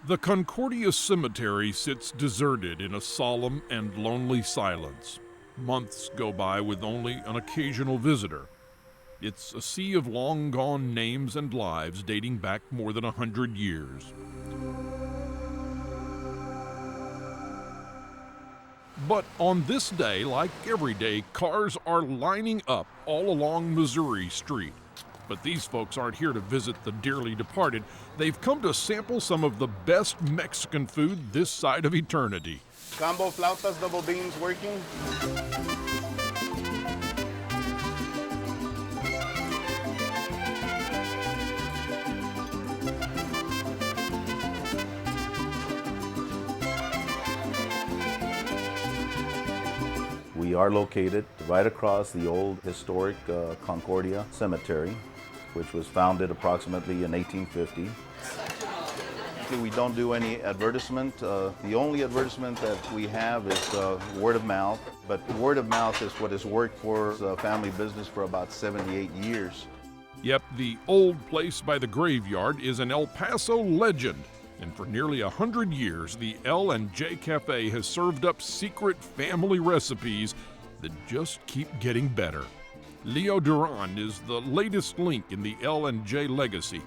The Concordia Cemetery sits deserted in a solemn and lonely silence. Months go by with only an occasional visitor. It's a sea of long-gone names and lives dating back more than 100 years. But on this day, like every day, cars are lining up all along Missouri Street. But these folks aren't here to visit the dearly departed. They've come to sample some of the best Mexican food this side of eternity. Combo flautas, double beans working. We are located right across the old historic Concordia Cemetery, which was founded approximately in 1850. We don't do any advertisement. The only advertisement that we have is word of mouth, but word of mouth is what has worked for the family business for about 78 years. Yep, the old place by the graveyard is an El Paso legend. And for nearly 100 years, the L&J Cafe has served up secret family recipes that just keep getting better. Leo Duran is the latest link in the L&J legacy,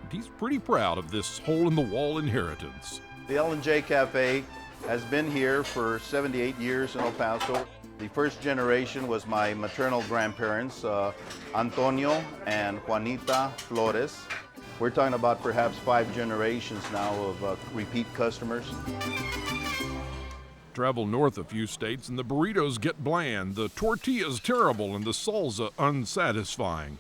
and he's pretty proud of this hole-in-the-wall inheritance. The L&J Cafe has been here for 78 years in El Paso. The first generation was my maternal grandparents, Antonio and Juanita Flores. We're talking about perhaps 5 generations now of repeat customers. Travel north a few states and the burritos get bland, the tortillas terrible, and the salsa unsatisfying.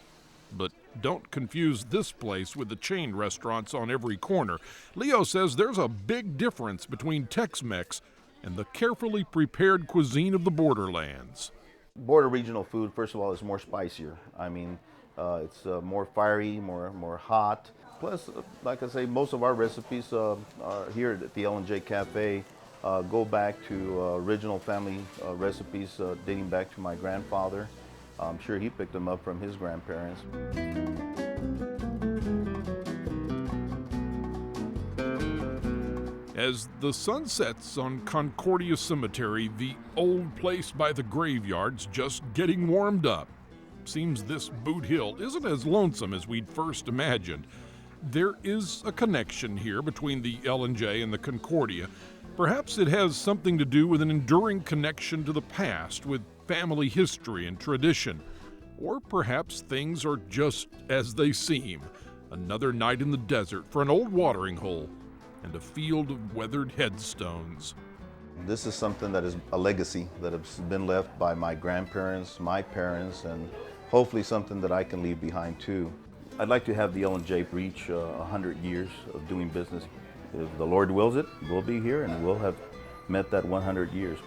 But don't confuse this place with the chain restaurants on every corner. Leo says there's a big difference between Tex-Mex and the carefully prepared cuisine of the borderlands. Border regional food, first of all, is more spicier. I mean, it's more fiery, more hot. Plus, like I say, most of our recipes here at the L&J Cafe go back to original family recipes dating back to my grandfather. I'm sure he picked them up from his grandparents. As the sun sets on Concordia Cemetery, the old place by the graveyard's just getting warmed up. Seems this Boot Hill isn't as lonesome as we'd first imagined. There is a connection here between the L&J and the Concordia. Perhaps it has something to do with an enduring connection to the past, with family history and tradition. Or perhaps things are just as they seem. Another night in the desert for an old watering hole and a field of weathered headstones. This is something that is a legacy that has been left by my grandparents, my parents, and hopefully something that I can leave behind too. I'd like to have the L&J reach 100 years of doing business. If the Lord wills it, we'll be here and we'll have met that 100 years.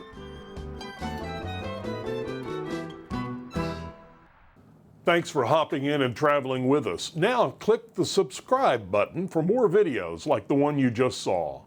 Thanks for hopping in and traveling with us. Now click the subscribe button for more videos like the one you just saw.